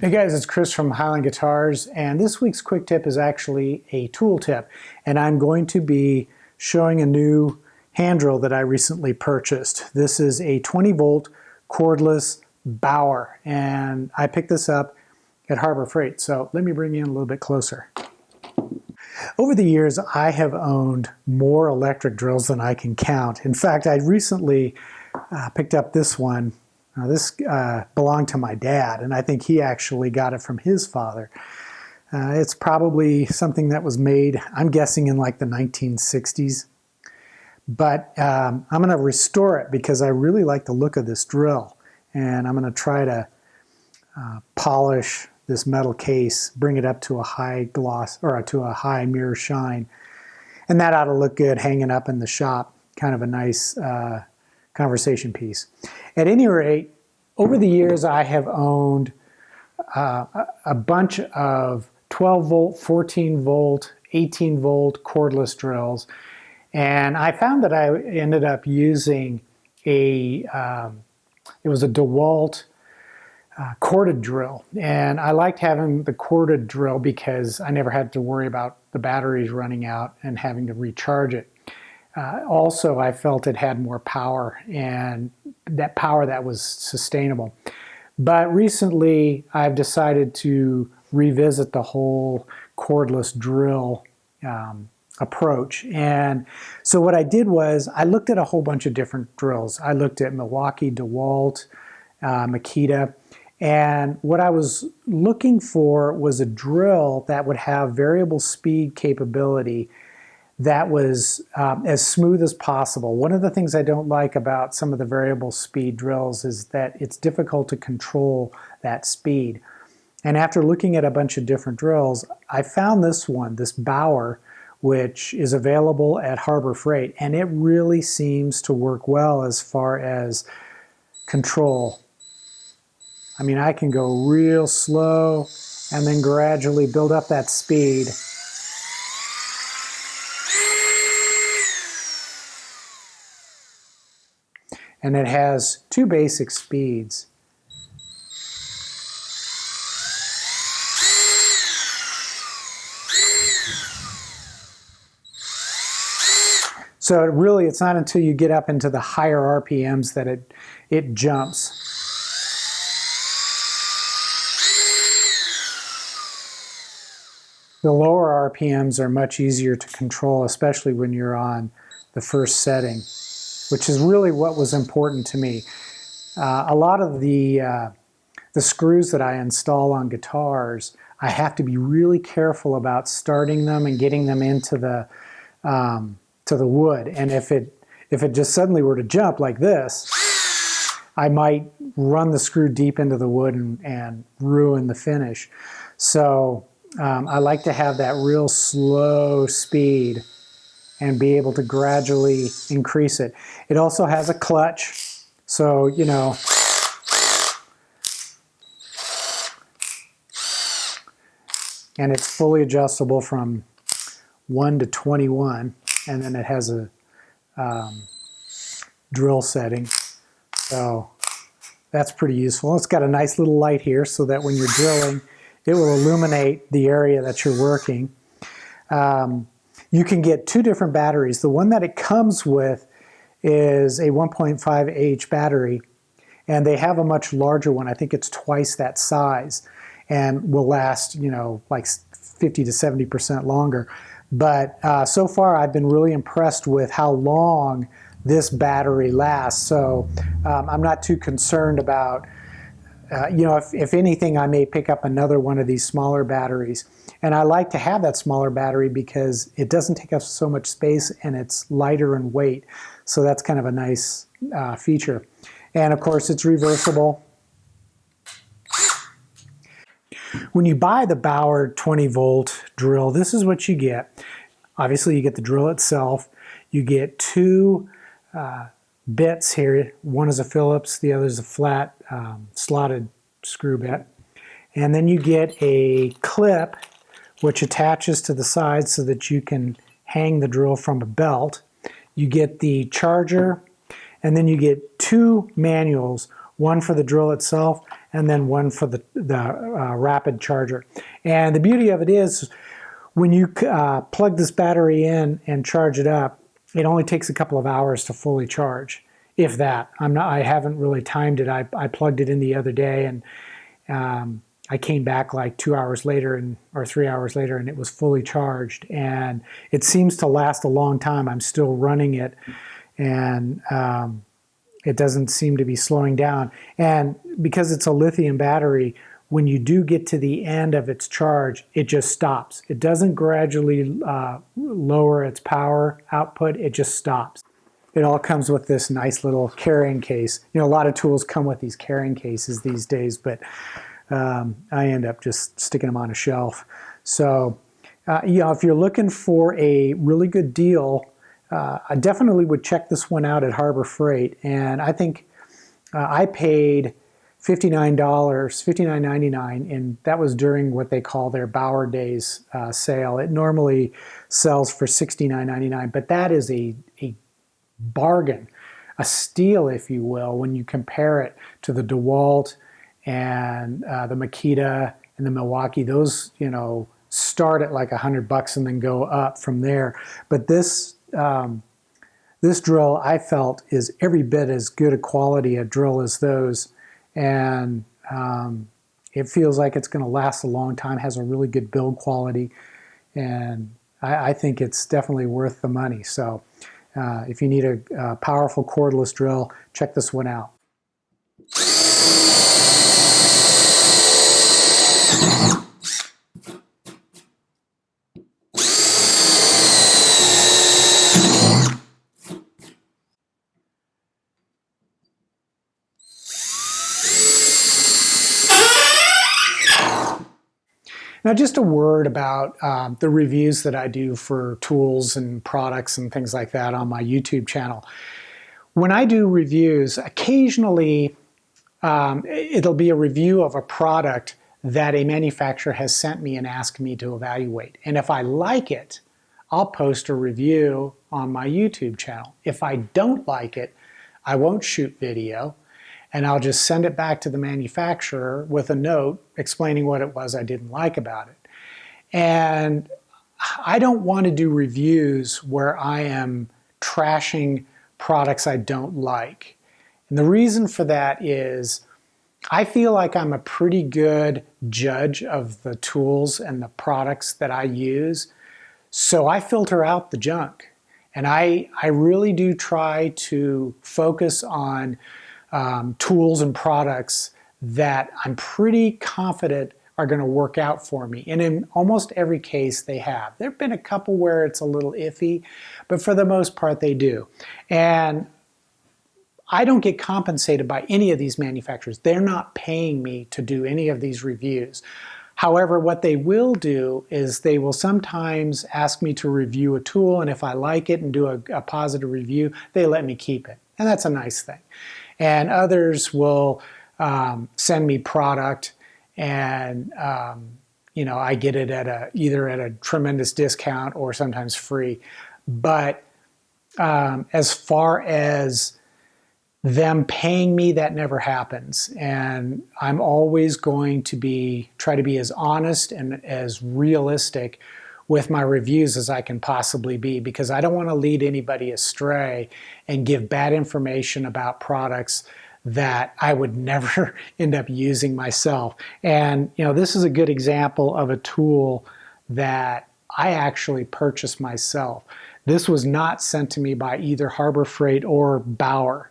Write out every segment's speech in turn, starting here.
Hey guys, it's Chris from Highland Guitars, and this week's quick tip is actually a tool tip, and I'm going to be showing a new hand drill that I recently purchased. This is a 20-volt cordless Bauer, and I picked this up at Harbor Freight, so let me bring you in a little bit closer. Over the years, I have owned more electric drills than I can count. In fact, I recently picked up this one. Now, this belonged to my dad, and I think he actually got it from his father. It's probably something that was made, I'm guessing, in like the 1960s. But I'm going to restore it because I really like the look of this drill. And I'm going to try to polish this metal case, bring it up to a high gloss, or to a high mirror shine. And that ought to look good hanging up in the shop. Kind of a nice conversation piece. At any rate, over the years I have owned a bunch of 12 volt, 14 volt, 18 volt cordless drills, and I found that I ended up using it was a DeWalt corded drill, and I liked having the corded drill because I never had to worry about the batteries running out and having to recharge it. Also, I felt it had more power, and that power that was sustainable. But recently, I've decided to revisit the whole cordless drill approach. And so what I did was I looked at a whole bunch of different drills. I looked at Milwaukee, DeWalt, Makita, and what I was looking for was a drill that would have variable speed capability that was as smooth as possible. One of the things I don't like about some of the variable speed drills is that it's difficult to control that speed. And after looking at a bunch of different drills, I found this one, this Bauer, which is available at Harbor Freight, and it really seems to work well as far as control. I mean, I can go real slow and then gradually build up that speed. And it has two basic speeds. So it's not until you get up into the higher RPMs that it jumps. The lower RPMs are much easier to control, especially when you're on the first setting, which is really what was important to me. A lot of the screws that I install on guitars, I have to be really careful about starting them and getting them into the to the wood. And if it just suddenly were to jump like this, I might run the screw deep into the wood and ruin the finish. So I like to have that real slow speed and be able to gradually increase it. It also has a clutch, so you know, and it's fully adjustable from 1 to 21, and then it has a drill setting, so that's pretty useful. It's got a nice little light here so that when you're drilling, it will illuminate the area that you're working. You can get two different batteries. The one that it comes with is a 1.5H battery, and they have a much larger one. I think it's twice that size and will last, you know, like 50 to 70% longer. But so far, I've been really impressed with how long this battery lasts. So I'm not too concerned about, you know, if anything, I may pick up another one of these smaller batteries. And I like to have that smaller battery because it doesn't take up so much space and it's lighter in weight. So that's kind of a nice feature. And of course, it's reversible. When you buy the Bauer 20-volt drill, this is what you get. Obviously, you get the drill itself. You get two bits here. One is a Phillips, the other is a flat slotted screw bit. And then you get a clip which attaches to the side so that you can hang the drill from a belt. You get the charger, and then you get two manuals. one for the drill itself, and then one for the rapid charger. And the beauty of it is, when you plug this battery in and charge it up, it only takes a couple of hours to fully charge, if that. I haven't really timed it. I plugged it in the other day, and I came back like 2 hours later or 3 hours later, and it was fully charged. And it seems to last a long time. I'm still running it, and it doesn't seem to be slowing down. And because it's a lithium battery, when you do get to the end of its charge, it just stops. It doesn't gradually lower its power output, it just stops. It all comes with this nice little carrying case. You know, a lot of tools come with these carrying cases these days, but I end up just sticking them on a shelf. So, you know, if you're looking for a really good deal, I definitely would check this one out at Harbor Freight. And I think I paid $59.99, and that was during what they call their Bauer Days sale. It normally sells for $69.99, but that is a bargain, a steal, if you will, when you compare it to the DeWalt and the Makita and the Milwaukee. Those, you know, start at like $100 and then go up from there. But this this drill, I felt, is every bit as good a quality a drill as those. And it feels like it's going to last a long time, has a really good build quality, and I think it's definitely worth the money. So if you need a powerful cordless drill, check this one out. Now, just a word about the reviews that I do for tools and products and things like that on my YouTube channel. When I do reviews, occasionally it'll be a review of a product that a manufacturer has sent me and asked me to evaluate. And if I like it, I'll post a review on my YouTube channel. If I don't like it, I won't shoot video, and I'll just send it back to the manufacturer with a note explaining what it was I didn't like about it. And I don't want to do reviews where I am trashing products I don't like. And the reason for that is I feel like I'm a pretty good judge of the tools and the products that I use. So I filter out the junk. And I really do try to focus on tools and products that I'm pretty confident are going to work out for me. And in almost every case they have. There have been a couple where it's a little iffy, but for the most part they do. And I don't get compensated by any of these manufacturers. They're not paying me to do any of these reviews. However, what they will do is they will sometimes ask me to review a tool, and if I like it and do a positive review, they let me keep it. And that's a nice thing. And others will send me product, and you know, I get it at either at a tremendous discount or sometimes free. But as far as them paying me, that never happens. And I'm always going to try to be as honest and as realistic with my reviews as I can possibly be, because I don't want to lead anybody astray and give bad information about products that I would never end up using myself. And you know, this is a good example of a tool that I actually purchased myself. This was not sent to me by either Harbor Freight or Bauer.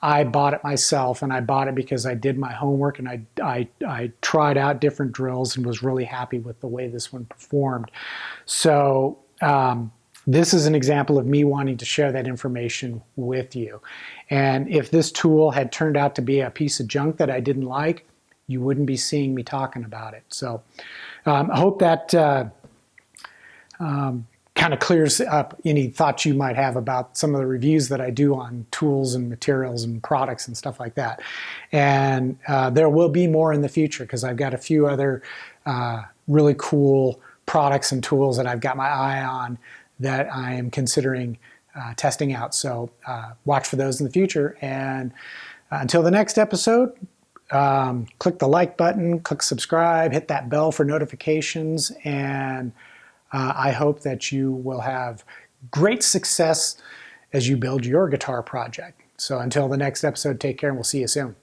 I bought it myself, and I bought it because I did my homework, and I tried out different drills and was really happy with the way this one performed. So this is an example of me wanting to share that information with you. And if this tool had turned out to be a piece of junk that I didn't like, you wouldn't be seeing me talking about it. So I hope that kind of clears up any thoughts you might have about some of the reviews that I do on tools and materials and products and stuff like that. And there will be more in the future, because I've got a few other really cool products and tools that I've got my eye on that I am considering testing out. So watch for those in the future. And Until the next episode, click the like button, click subscribe, hit that bell for notifications, and I hope that you will have great success as you build your guitar project. So until the next episode, take care and we'll see you soon.